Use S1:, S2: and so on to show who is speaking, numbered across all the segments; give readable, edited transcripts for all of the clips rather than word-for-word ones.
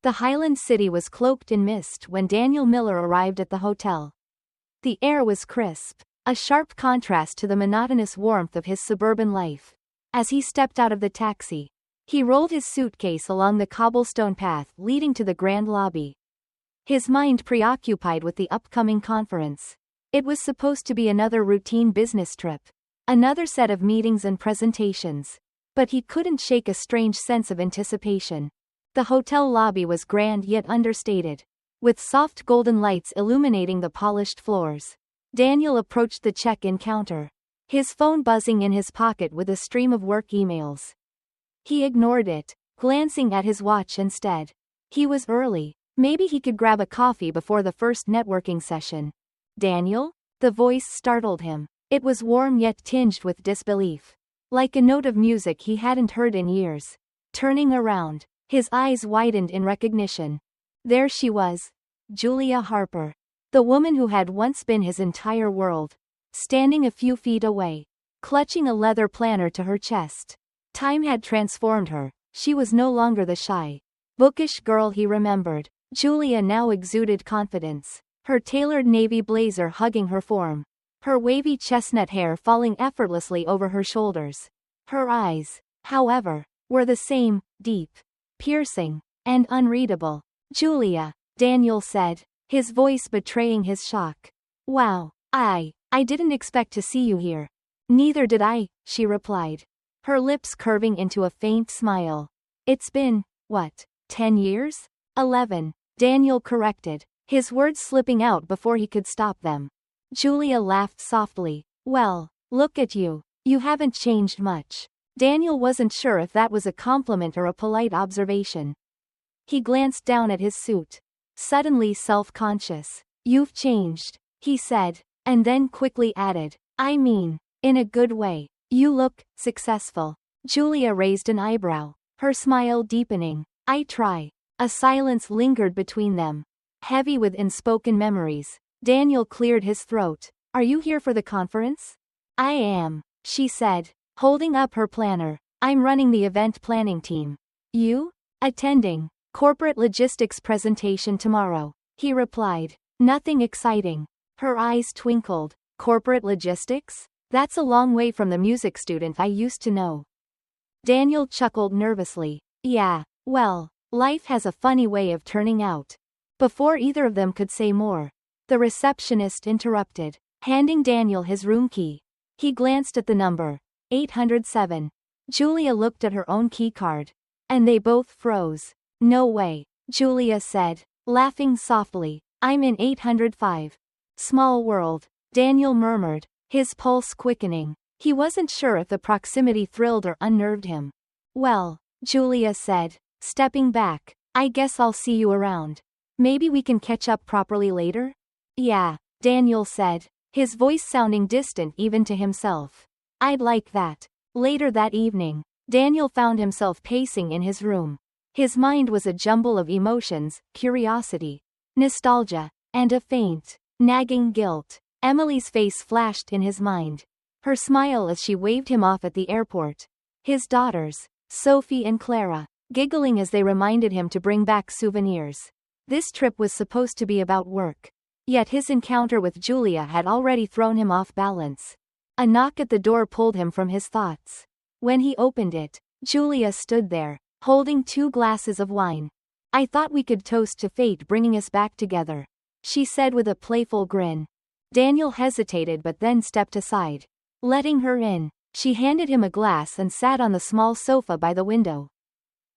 S1: The Highland city was cloaked in mist when Daniel Miller arrived at the hotel. The air was crisp, a sharp contrast to the monotonous warmth of his suburban life. As he stepped out of the taxi, he rolled his suitcase along the cobblestone path leading to the grand lobby. His mind preoccupied with the upcoming conference. It was supposed to be another routine business trip, another set of meetings and presentations. But he couldn't shake a strange sense of anticipation. The hotel lobby was grand yet understated, with soft golden lights illuminating the polished floors. Daniel approached the check-in counter, his phone buzzing in his pocket with a stream of work emails. He ignored it, glancing at his watch instead. He was early. Maybe he could grab a coffee before the first networking session. Daniel? The voice startled him. It was warm yet tinged with disbelief, like a note of music he hadn't heard in years. Turning around, his eyes widened in recognition. There she was, Julia Harper, the woman who had once been his entire world, standing a few feet away, clutching a leather planner to her chest. Time had transformed her. She was no longer the shy, bookish girl he remembered. Julia now exuded confidence, her tailored navy blazer hugging her form, her wavy chestnut hair falling effortlessly over her shoulders. Her eyes, however, were the same, deep, piercing, and unreadable. Julia, Daniel said, his voice betraying his shock. Wow, I didn't expect to see you here. Neither did I, she replied, her lips curving into a faint smile. It's been, what, 10 years? 11, Daniel corrected, his words slipping out before he could stop them. Julia laughed softly. Well, look at you. You haven't changed much. Daniel wasn't sure if that was a compliment or a polite observation. He glanced down at his suit, suddenly self-conscious. You've changed, he said, and then quickly added, I mean, in a good way. You look successful. Julia raised an eyebrow, her smile deepening. I try. A silence lingered between them, heavy with unspoken memories. Daniel cleared his throat. Are you here for the conference? I am, she said, holding up her planner. I'm running the event planning team. You? Attending. Corporate logistics presentation tomorrow, he replied. Nothing exciting. Her eyes twinkled. Corporate logistics? That's a long way from the music student I used to know. Daniel chuckled nervously. Yeah, well, life has a funny way of turning out. Before either of them could say more, the receptionist interrupted, handing Daniel his room key. He glanced at the number, 807. Julia looked at her own key card, and they both froze. No way, Julia said, laughing softly. I'm in 805. Small world, Daniel murmured, his pulse quickening. He wasn't sure if the proximity thrilled or unnerved him. Well, Julia said, stepping back, I guess I'll see you around. Maybe we can catch up properly later? Yeah, Daniel said, his voice sounding distant even to himself. I'd like that. Later that evening, Daniel found himself pacing in his room. His mind was a jumble of emotions, curiosity, nostalgia, and a faint, nagging guilt. Emily's face flashed in his mind, her smile as she waved him off at the airport. His daughters, Sophie and Clara, giggling as they reminded him to bring back souvenirs. This trip was supposed to be about work. Yet his encounter with Julia had already thrown him off balance. A knock at the door pulled him from his thoughts. When he opened it, Julia stood there, holding 2 glasses of wine. I thought we could toast to fate bringing us back together, she said with a playful grin. Daniel hesitated but then stepped aside. Letting her in, she handed him a glass and sat on the small sofa by the window.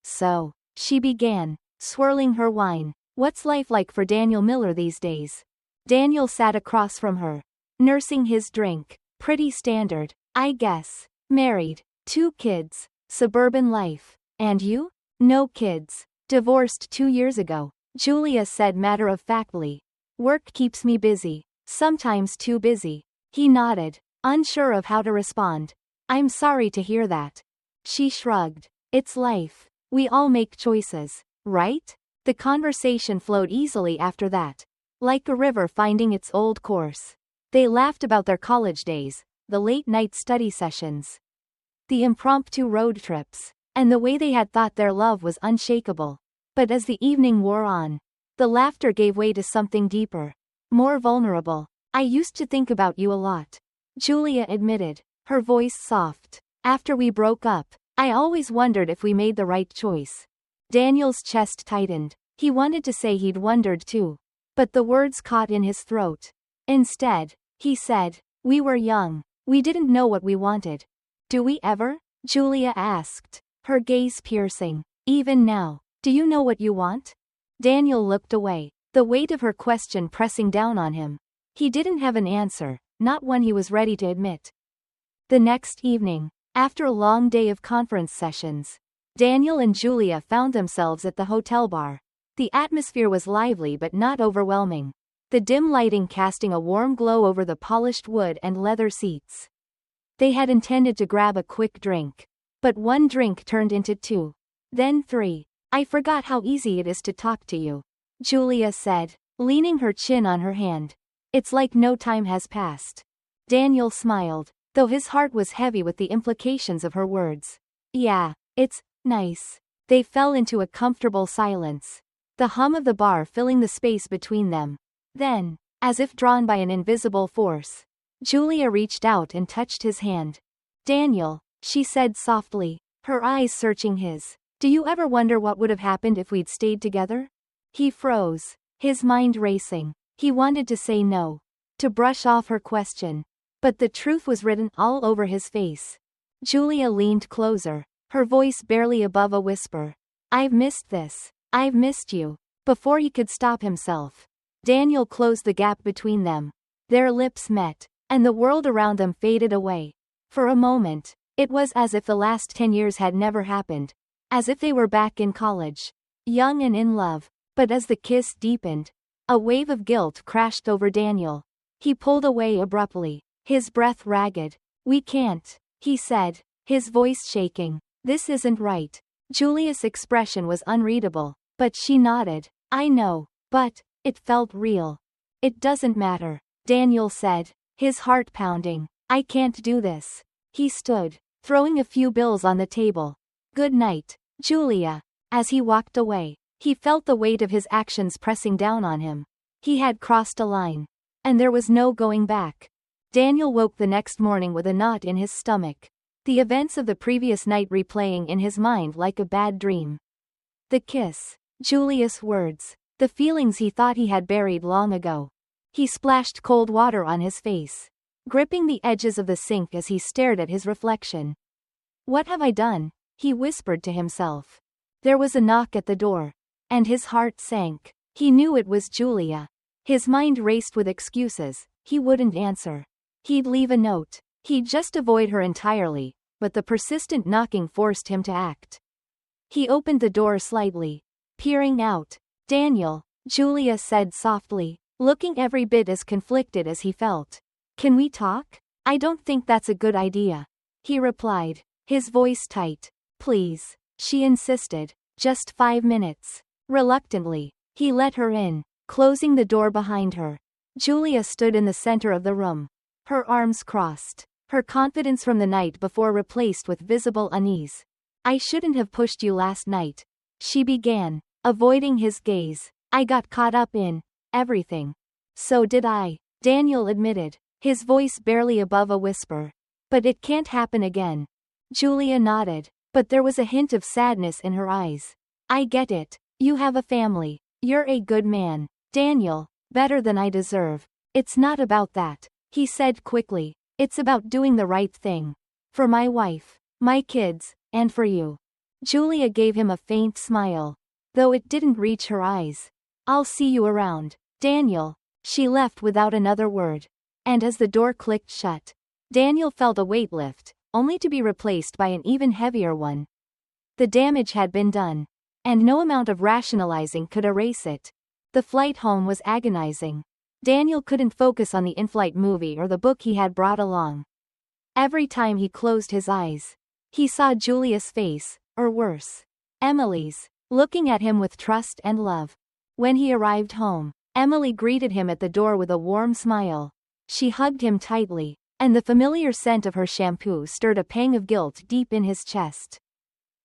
S1: So, she began, swirling her wine. What's life like for Daniel Miller these days? Daniel sat across from her, nursing his drink. Pretty standard, I guess. Married, 2 kids, suburban life. And you? No kids. Divorced 2 years ago, Julia said matter-of-factly. Work keeps me busy. Sometimes too busy. He nodded, unsure of how to respond. I'm sorry to hear that. She shrugged. It's life. We all make choices, right? The conversation flowed easily after that, like a river finding its old course. They laughed about their college days, the late-night study sessions, the impromptu road trips, and the way they had thought their love was unshakable. But as the evening wore on, the laughter gave way to something deeper, more vulnerable. I used to think about you a lot, Julia admitted, her voice soft. After we broke up, I always wondered if we made the right choice. Daniel's chest tightened. He wanted to say he'd wondered too, but the words caught in his throat. Instead, he said, we were young. We didn't know what we wanted. Do we ever? Julia asked, her gaze piercing. Even now, do you know what you want? Daniel looked away, the weight of her question pressing down on him. He didn't have an answer, not one he was ready to admit. The next evening, after a long day of conference sessions, Daniel and Julia found themselves at the hotel bar. The atmosphere was lively but not overwhelming, the dim lighting casting a warm glow over the polished wood and leather seats. They had intended to grab a quick drink, but one drink turned into two, then three. I forgot how easy it is to talk to you, Julia said, leaning her chin on her hand. It's like no time has passed. Daniel smiled, though his heart was heavy with the implications of her words. Yeah, it's nice. They fell into a comfortable silence, the hum of the bar filling the space between them. Then, as if drawn by an invisible force, Julia reached out and touched his hand. Daniel, she said softly, her eyes searching his. Do you ever wonder what would have happened if we'd stayed together? He froze, his mind racing. He wanted to say no, to brush off her question, but the truth was written all over his face. Julia leaned closer, her voice barely above a whisper. I've missed this. I've missed you. Before he could stop himself, Daniel closed the gap between them. Their lips met, and the world around them faded away. For a moment, it was as if the last 10 years had never happened, as if they were back in college, young and in love. But as the kiss deepened, a wave of guilt crashed over Daniel. He pulled away abruptly, his breath ragged. We can't, he said, his voice shaking. This isn't right. Julia's expression was unreadable, but she nodded. I know, but it felt real. It doesn't matter, Daniel said, his heart pounding. I can't do this. He stood, throwing a few bills on the table. Good night, Julia. As he walked away, he felt the weight of his actions pressing down on him. He had crossed a line, and there was no going back. Daniel woke the next morning with a knot in his stomach, the events of the previous night replaying in his mind like a bad dream. The kiss, Julia's words, the feelings he thought he had buried long ago. He splashed cold water on his face, gripping the edges of the sink as he stared at his reflection. What have I done? He whispered to himself. There was a knock at the door, and his heart sank. He knew it was Julia. His mind raced with excuses. He wouldn't answer. He'd leave a note. He'd just avoid her entirely, but the persistent knocking forced him to act. He opened the door slightly, peering out. Daniel, Julia said softly, looking every bit as conflicted as he felt. Can we talk? I don't think that's a good idea, he replied, his voice tight. Please, she insisted. Just 5 minutes. Reluctantly, he let her in, closing the door behind her. Julia stood in the center of the room, her arms crossed, her confidence from the night before replaced with visible unease. I shouldn't have pushed you last night, she began, avoiding his gaze. I got caught up in everything. So did I, Daniel admitted, his voice barely above a whisper. But it can't happen again. Julia nodded, but there was a hint of sadness in her eyes. I get it. You have a family. You're a good man, Daniel, better than I deserve. It's not about that, he said quickly. It's about doing the right thing. For my wife, my kids, and for you. Julia gave him a faint smile, though it didn't reach her eyes. I'll see you around, Daniel. She left without another word. And as the door clicked shut, Daniel felt a weight lift, only to be replaced by an even heavier one. The damage had been done, and no amount of rationalizing could erase it. The flight home was agonizing. Daniel couldn't focus on the in-flight movie or the book he had brought along. Every time he closed his eyes, he saw Julia's face, or worse, Emily's, looking at him with trust and love. When he arrived home, Emily greeted him at the door with a warm smile. She hugged him tightly, and the familiar scent of her shampoo stirred a pang of guilt deep in his chest.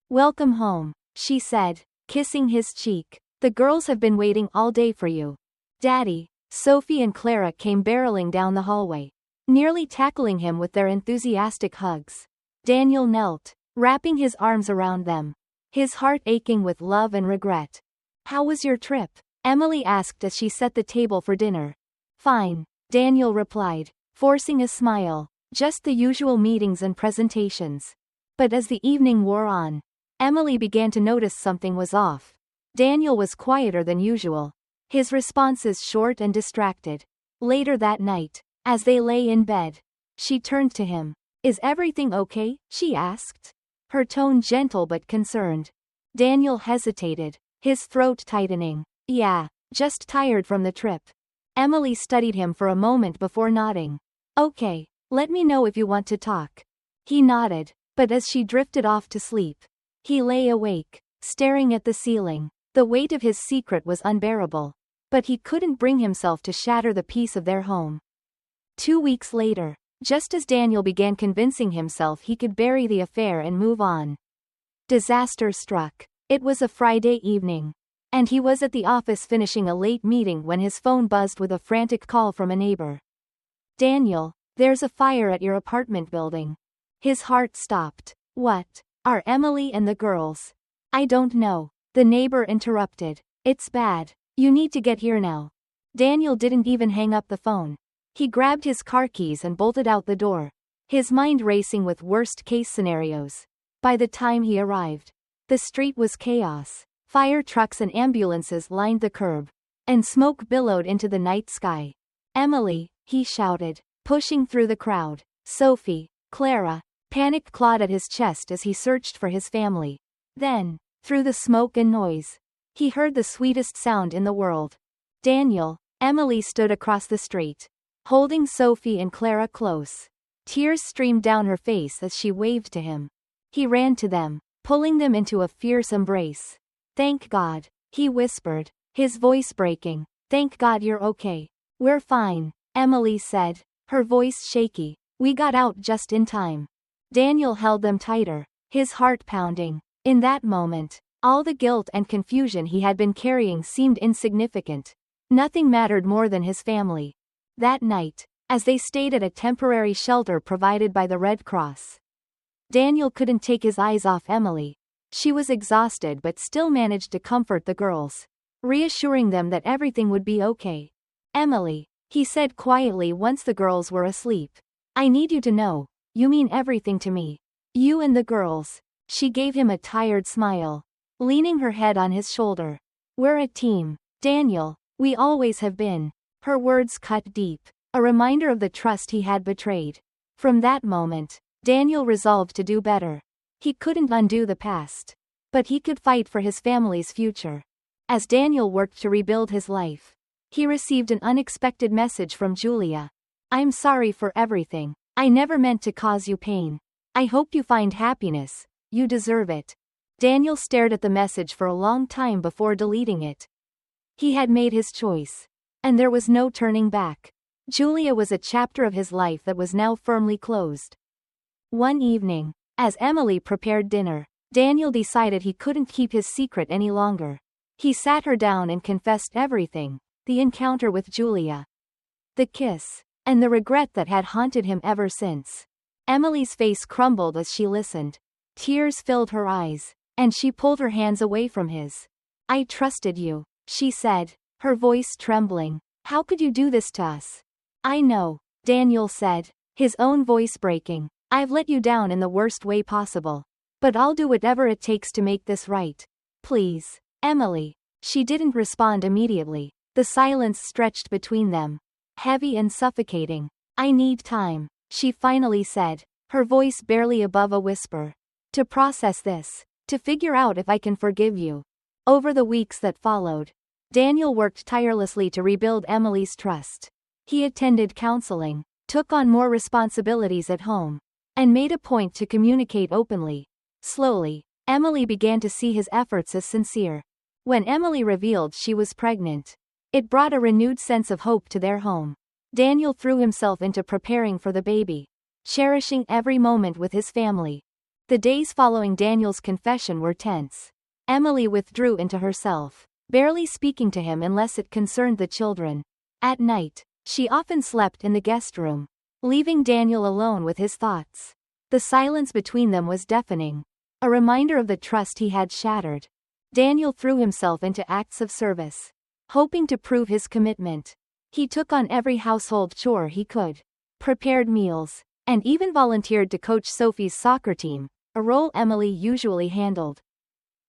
S1: Welcome home, she said, kissing his cheek. The girls have been waiting all day for you. Daddy. Sophie and Clara came barreling down the hallway, nearly tackling him with their enthusiastic hugs. Daniel knelt, wrapping his arms around them, his heart aching with love and regret. How was your trip? Emily asked as she set the table for dinner. Fine, Daniel replied, forcing a smile. Just the usual meetings and presentations. But as the evening wore on, Emily began to notice something was off. Daniel was quieter than usual, his responses short and distracted. Later that night, as they lay in bed, she turned to him. Is everything okay? She asked, her tone gentle but concerned. Daniel hesitated, his throat tightening. Yeah, just tired from the trip. Emily studied him for a moment before nodding. Okay, let me know if you want to talk. He nodded, but as she drifted off to sleep, he lay awake, staring at the ceiling. The weight of his secret was unbearable, but he couldn't bring himself to shatter the peace of their home. 2 weeks later, just as Daniel began convincing himself he could bury the affair and move on, disaster struck. It was a Friday evening, and he was at the office finishing a late meeting when his phone buzzed with a frantic call from a neighbor. Daniel, there's a fire at your apartment building. His heart stopped. What? Are Emily and the girls? I don't know. The neighbor interrupted. It's bad. You need to get here now. Daniel didn't even hang up the phone. He grabbed his car keys and bolted out the door, his mind racing with worst-case scenarios. By the time he arrived, the street was chaos. Fire trucks and ambulances lined the curb, and smoke billowed into the night sky. Emily, he shouted, pushing through the crowd. Sophie, Clara. Panic clawed at his chest as he searched for his family. Then, through the smoke and noise, he heard the sweetest sound in the world. Daniel. Emily stood across the street, holding Sophie and Clara close. Tears streamed down her face as she waved to him. He ran to them, pulling them into a fierce embrace. Thank God, he whispered, his voice breaking. Thank God you're okay. We're fine, Emily said, her voice shaky. We got out just in time. Daniel held them tighter, his heart pounding. In that moment, all the guilt and confusion he had been carrying seemed insignificant. Nothing mattered more than his family. That night, as they stayed at a temporary shelter provided by the Red Cross, Daniel couldn't take his eyes off Emily. She was exhausted but still managed to comfort the girls, reassuring them that everything would be okay. Emily, he said quietly once the girls were asleep. I need you to know, you mean everything to me. You and the girls. She gave him a tired smile, leaning her head on his shoulder. We're a team, Daniel. We always have been. Her words cut deep, a reminder of the trust he had betrayed. From that moment, Daniel resolved to do better. He couldn't undo the past, but he could fight for his family's future. As Daniel worked to rebuild his life, he received an unexpected message from Julia. I'm sorry for everything. I never meant to cause you pain. I hope you find happiness. You deserve it. Daniel stared at the message for a long time before deleting it. He had made his choice, and there was no turning back. Julia was a chapter of his life that was now firmly closed. One evening, as Emily prepared dinner, Daniel decided he couldn't keep his secret any longer. He sat her down and confessed everything, the encounter with Julia, the kiss, and the regret that had haunted him ever since. Emily's face crumbled as she listened. Tears filled her eyes, and she pulled her hands away from his. I trusted you, she said, her voice trembling. How could you do this to us? I know, Daniel said, his own voice breaking. I've let you down in the worst way possible. But I'll do whatever it takes to make this right. Please, Emily. She didn't respond immediately. The silence stretched between them, heavy and suffocating. I need time, she finally said, her voice barely above a whisper. To process this, to figure out if I can forgive you. Over the weeks that followed, Daniel worked tirelessly to rebuild Emily's trust. He attended counseling, took on more responsibilities at home, and made a point to communicate openly. Slowly, Emily began to see his efforts as sincere. When Emily revealed she was pregnant, it brought a renewed sense of hope to their home. Daniel threw himself into preparing for the baby, cherishing every moment with his family. The days following Daniel's confession were tense. Emily withdrew into herself, barely speaking to him unless it concerned the children. At night, she often slept in the guest room, leaving Daniel alone with his thoughts. The silence between them was deafening, a reminder of the trust he had shattered. Daniel threw himself into acts of service, hoping to prove his commitment. He took on every household chore he could, prepared meals, and even volunteered to coach Sophie's soccer team, a role Emily usually handled.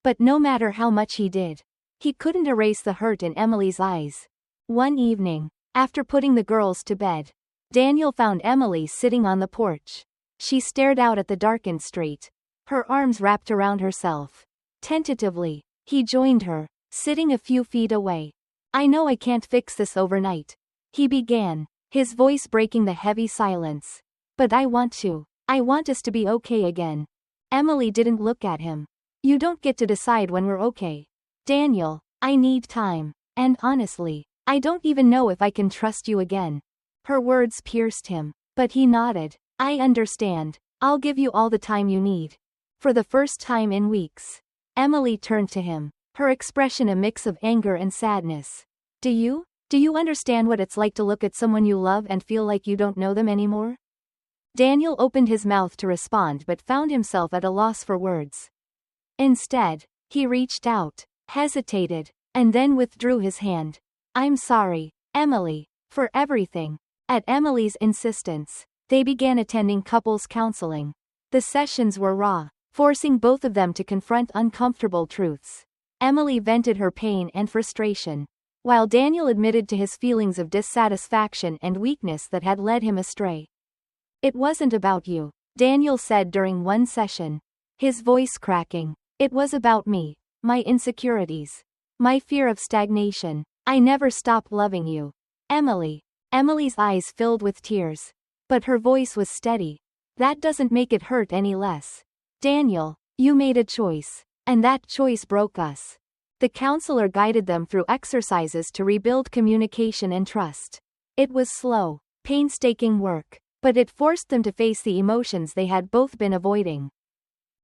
S1: But no matter how much he did, he couldn't erase the hurt in Emily's eyes. One evening, after putting the girls to bed, Daniel found Emily sitting on the porch. She stared out at the darkened street, her arms wrapped around herself. Tentatively, he joined her, sitting a few feet away. "I know I can't fix this overnight," he began, his voice breaking the heavy silence. "But I want to. I want us to be okay again." Emily didn't look at him. "You don't get to decide when we're okay. Daniel, I need time. And honestly, I don't even know if I can trust you again." Her words pierced him, but he nodded. "I understand. I'll give you all the time you need." For the first time in weeks, Emily turned to him, her expression a mix of anger and sadness. Do you understand what it's like to look at someone you love and feel like you don't know them anymore?" Daniel opened his mouth to respond but found himself at a loss for words. Instead, he reached out, hesitated, and then withdrew his hand. "I'm sorry, Emily, for everything." At Emily's insistence, they began attending couples counseling. The sessions were raw, forcing both of them to confront uncomfortable truths. Emily vented her pain and frustration, while Daniel admitted to his feelings of dissatisfaction and weakness that had led him astray. "It wasn't about you," Daniel said during one session, his voice cracking. "It was about me, my insecurities, my fear of stagnation. I never stopped loving you, Emily." Emily's eyes filled with tears, but her voice was steady. "That doesn't make it hurt any less. Daniel, you made a choice, and that choice broke us." The counselor guided them through exercises to rebuild communication and trust. It was slow, painstaking work, but it forced them to face the emotions they had both been avoiding.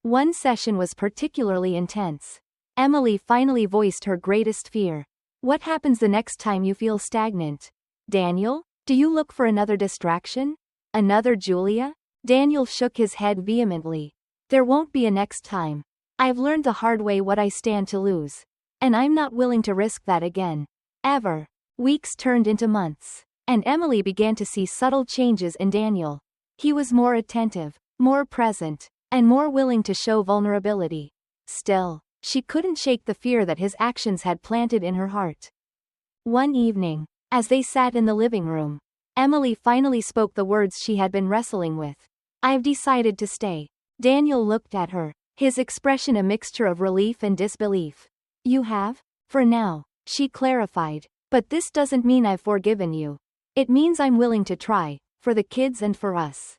S1: One session was particularly intense. Emily finally voiced her greatest fear. "What happens the next time you feel stagnant? Daniel, do you look for another distraction? Another Julia?" Daniel shook his head vehemently. "There won't be a next time. I've learned the hard way what I stand to lose. And I'm not willing to risk that again. Ever." Weeks turned into months, and Emily began to see subtle changes in Daniel. He was more attentive, more present, and more willing to show vulnerability. Still, she couldn't shake the fear that his actions had planted in her heart. One evening, as they sat in the living room, Emily finally spoke the words she had been wrestling with. "I've decided to stay." Daniel looked at her, his expression a mixture of relief and disbelief. "You have?" "For now," she clarified. "But this doesn't mean I've forgiven you. It means I'm willing to try, for the kids and for us."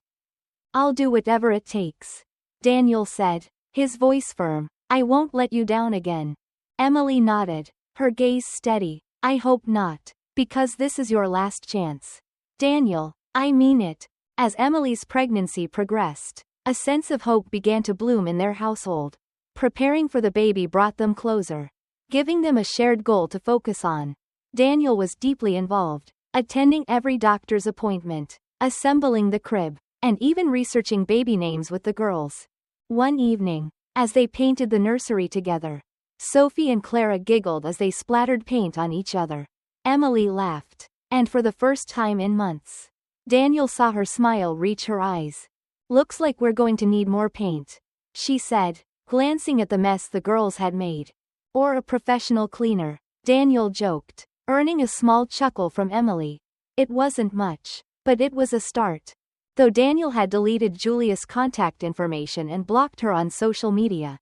S1: "I'll do whatever it takes," Daniel said, his voice firm. "I won't let you down again." Emily nodded, her gaze steady. "I hope not. Because this is your last chance. Daniel, I mean it." As Emily's pregnancy progressed, a sense of hope began to bloom in their household. Preparing for the baby brought them closer, giving them a shared goal to focus on. Daniel was deeply involved, attending every doctor's appointment, assembling the crib, and even researching baby names with the girls. One evening, as they painted the nursery together, Sophie and Clara giggled as they splattered paint on each other. Emily laughed, and for the first time in months, Daniel saw her smile reach her eyes. "Looks like we're going to need more paint," she said, glancing at the mess the girls had made. "Or a professional cleaner," Daniel joked, earning a small chuckle from Emily. It wasn't much, but it was a start. Though Daniel had deleted Julia's contact information and blocked her on social media.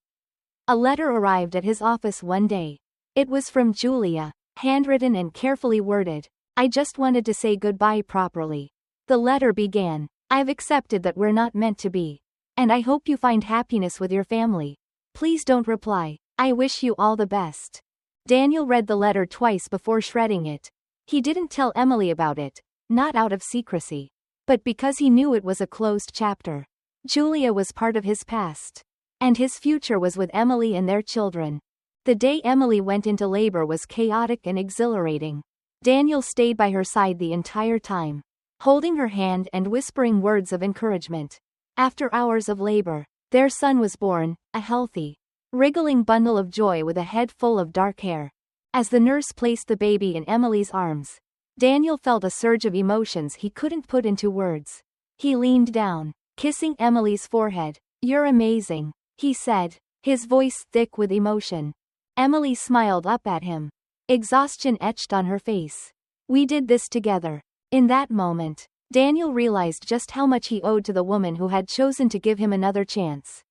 S1: A letter arrived at his office one day. It was from Julia, handwritten and carefully worded. "I just wanted to say goodbye properly." The letter began, "I've accepted that we're not meant to be. And I hope you find happiness with your family. Please don't reply. I wish you all the best." Daniel read the letter twice before shredding it. He didn't tell Emily about it, not out of secrecy, but because he knew it was a closed chapter. Julia was part of his past, and his future was with Emily and their children. The day Emily went into labor was chaotic and exhilarating. Daniel stayed by her side the entire time, holding her hand and whispering words of encouragement. After hours of labor, their son was born, a healthy, wriggling bundle of joy with a head full of dark hair. As the nurse placed the baby in Emily's arms, Daniel felt a surge of emotions he couldn't put into words. He leaned down, kissing Emily's forehead. "You're amazing," he said, his voice thick with emotion. Emily smiled up at him. Exhaustion etched on her face. "We did this together." In that moment, Daniel realized just how much he owed to the woman who had chosen to give him another chance.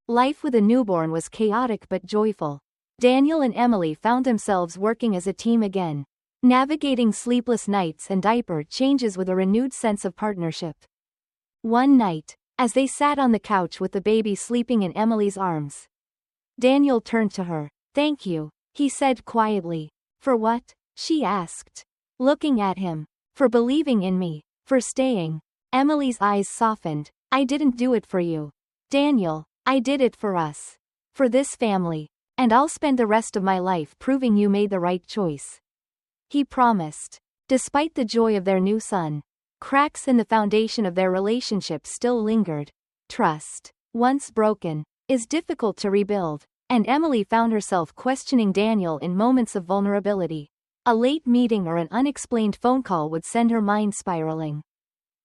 S1: Life with a newborn was chaotic but joyful. Daniel and Emily found themselves working as a team again, navigating sleepless nights and diaper changes with a renewed sense of partnership. One night, as they sat on the couch with the baby sleeping in Emily's arms, Daniel turned to her. "Thank you," he said quietly. "For what?" she asked, looking at him. "For believing in me. For staying." Emily's eyes softened. "I didn't do it for you, Daniel. I did it for us. For this family. And I'll spend the rest of my life proving you made the right choice," he promised. Despite the joy of their new son, cracks in the foundation of their relationship still lingered. Trust, once broken, is difficult to rebuild, and Emily found herself questioning Daniel in moments of vulnerability. A late meeting or an unexplained phone call would send her mind spiraling,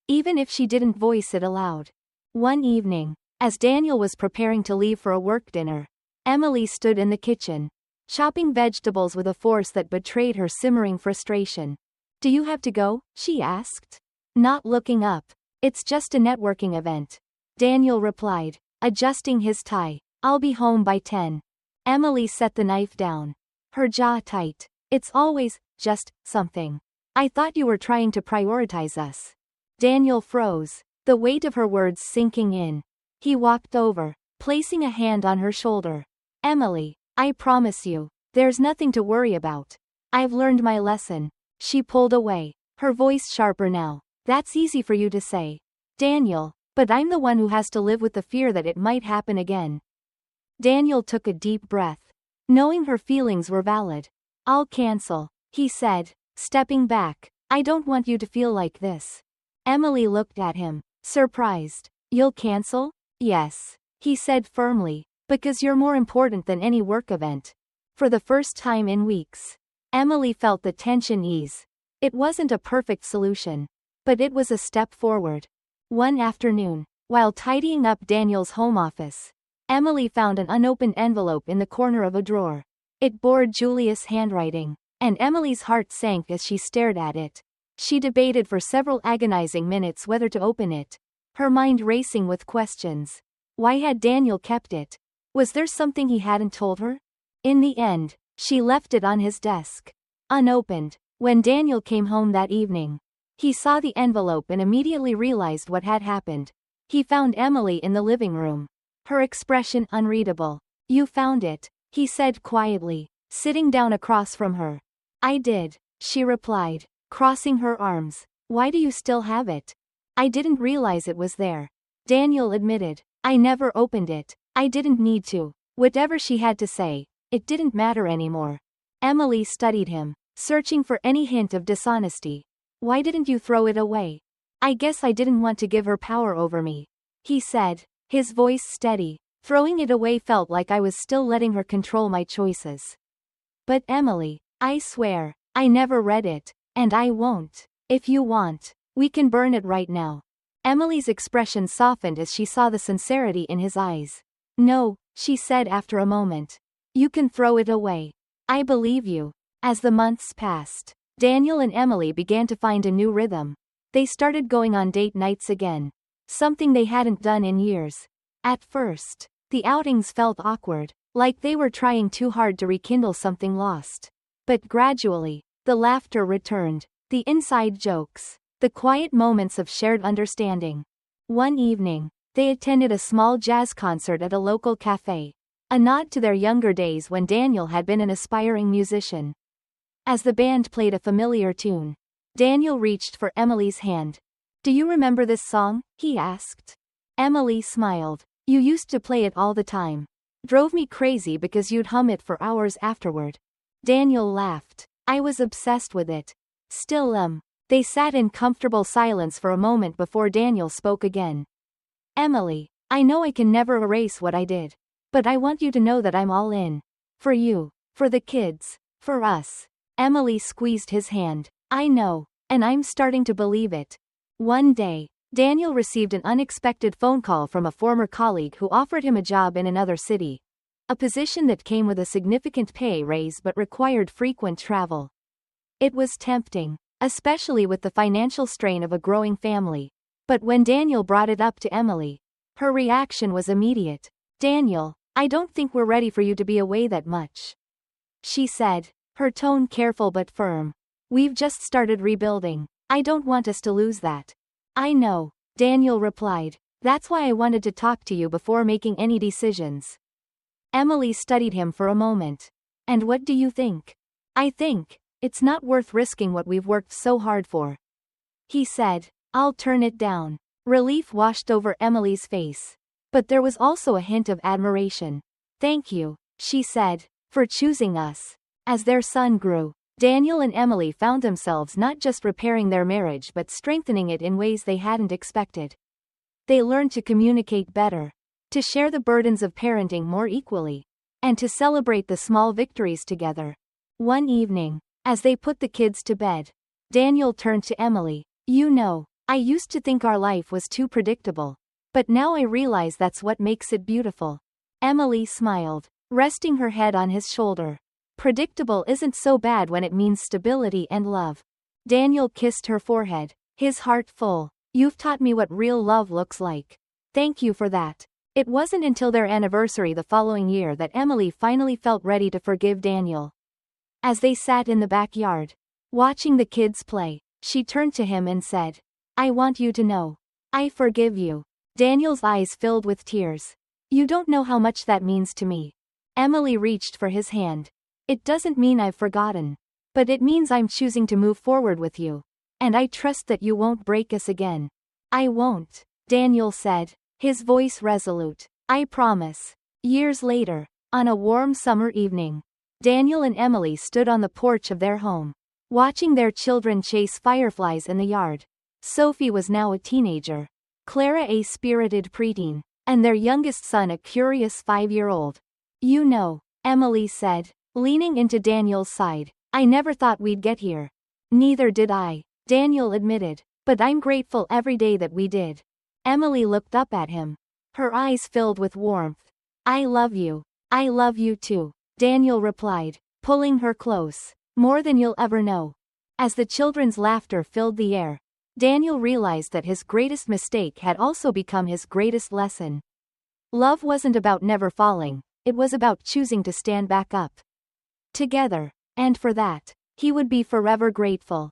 S1: even if she didn't voice it aloud. One evening, as Daniel was preparing to leave for a work dinner, Emily stood in the kitchen, chopping vegetables with a force that betrayed her simmering frustration. "Do you have to go?" she asked, not looking up. "It's just a networking event," Daniel replied, adjusting his tie. "I'll be home by 10. Emily set the knife down, her jaw tight. "It's always just something. I thought you were trying to prioritize us." Daniel froze, the weight of her words sinking in. He walked over, placing a hand on her shoulder. "Emily, I promise you, there's nothing to worry about. I've learned my lesson." She pulled away, her voice sharper now. "That's easy for you to say, Daniel, but I'm the one who has to live with the fear that it might happen again." Daniel took a deep breath, knowing her feelings were valid. "I'll cancel," he said, stepping back. "I don't want you to feel like this." Emily looked at him, surprised. "You'll cancel?" "Yes," he said firmly, "because you're more important than any work event." For the first time in weeks, Emily felt the tension ease. It wasn't a perfect solution, but it was a step forward. One afternoon, while tidying up Daniel's home office, Emily found an unopened envelope in the corner of a drawer. It bore Julia's handwriting, and Emily's heart sank as she stared at it. She debated for several agonizing minutes whether to open it, her mind racing with questions. Why had Daniel kept it? Was there something he hadn't told her? In the end, she left it on his desk, unopened. When Daniel came home that evening, he saw the envelope and immediately realized what had happened. He found Emily in the living room, her expression unreadable. "You found it," he said quietly, sitting down across from her. "I did," she replied, crossing her arms. "Why do you still have it?" "I didn't realize it was there," Daniel admitted. "I never opened it. I didn't need to." Whatever she had to say, it didn't matter anymore. Emily studied him, searching for any hint of dishonesty. "Why didn't you throw it away?" "I guess I didn't want to give her power over me," he said, his voice steady. "Throwing it away felt like I was still letting her control my choices." "But Emily, I swear, I never read it, and I won't. If you want, we can burn it right now." Emily's expression softened as she saw the sincerity in his eyes. "No," she said after a moment. "You can throw it away. I believe you." As the months passed, Daniel and Emily began to find a new rhythm. They started going on date nights again, something they hadn't done in years. At first, the outings felt awkward, like they were trying too hard to rekindle something lost. But gradually, the laughter returned, the inside jokes, the quiet moments of shared understanding. One evening, they attended a small jazz concert at a local cafe, a nod to their younger days when Daniel had been an aspiring musician. As the band played a familiar tune, Daniel reached for Emily's hand. "Do you remember this song?" he asked. Emily smiled. "You used to play it all the time." Drove me crazy because you'd hum it for hours afterward. Daniel laughed. I was obsessed with it. Still am. They sat in comfortable silence for a moment before Daniel spoke again. Emily, I know I can never erase what I did. But I want you to know that I'm all in. For you. For the kids. For us. Emily squeezed his hand. I know. And I'm starting to believe it. One day, Daniel received an unexpected phone call from a former colleague who offered him a job in another city. A position that came with a significant pay raise but required frequent travel. It was tempting, especially with the financial strain of a growing family. But when Daniel brought it up to Emily, her reaction was immediate. Daniel, I don't think we're ready for you to be away that much. She said, her tone careful but firm. We've just started rebuilding. I don't want us to lose that. I know, Daniel replied. That's why I wanted to talk to you before making any decisions. Emily studied him for a moment. And what do you think? I think it's not worth risking what we've worked so hard for. He said, I'll turn it down. Relief washed over Emily's face. But there was also a hint of admiration. Thank you, she said, for choosing us. As their son grew, Daniel and Emily found themselves not just repairing their marriage but strengthening it in ways they hadn't expected. They learned to communicate better, to share the burdens of parenting more equally, and to celebrate the small victories together. One evening, as they put the kids to bed, Daniel turned to Emily. You know, I used to think our life was too predictable. But now I realize that's what makes it beautiful. Emily smiled, resting her head on his shoulder. Predictable isn't so bad when it means stability and love. Daniel kissed her forehead, his heart full. You've taught me what real love looks like. Thank you for that. It wasn't until their anniversary the following year that Emily finally felt ready to forgive Daniel. As they sat in the backyard, watching the kids play, she turned to him and said, I want you to know. I forgive you. Daniel's eyes filled with tears. You don't know how much that means to me. Emily reached for his hand. It doesn't mean I've forgotten. But it means I'm choosing to move forward with you. And I trust that you won't break us again. I won't, Daniel said, his voice resolute. I promise. Years later, on a warm summer evening, Daniel and Emily stood on the porch of their home, watching their children chase fireflies in the yard. Sophie was now a teenager, Clara a spirited preteen, and their youngest son a curious 5-year-old. You know, Emily said, leaning into Daniel's side, I never thought we'd get here. Neither did I, Daniel admitted, but I'm grateful every day that we did. Emily looked up at him, her eyes filled with warmth. I love you. I love you too, Daniel replied, pulling her close. More than you'll ever know. As the children's laughter filled the air, Daniel realized that his greatest mistake had also become his greatest lesson. Love wasn't about never falling, it was about choosing to stand back up together, and for that, he would be forever grateful.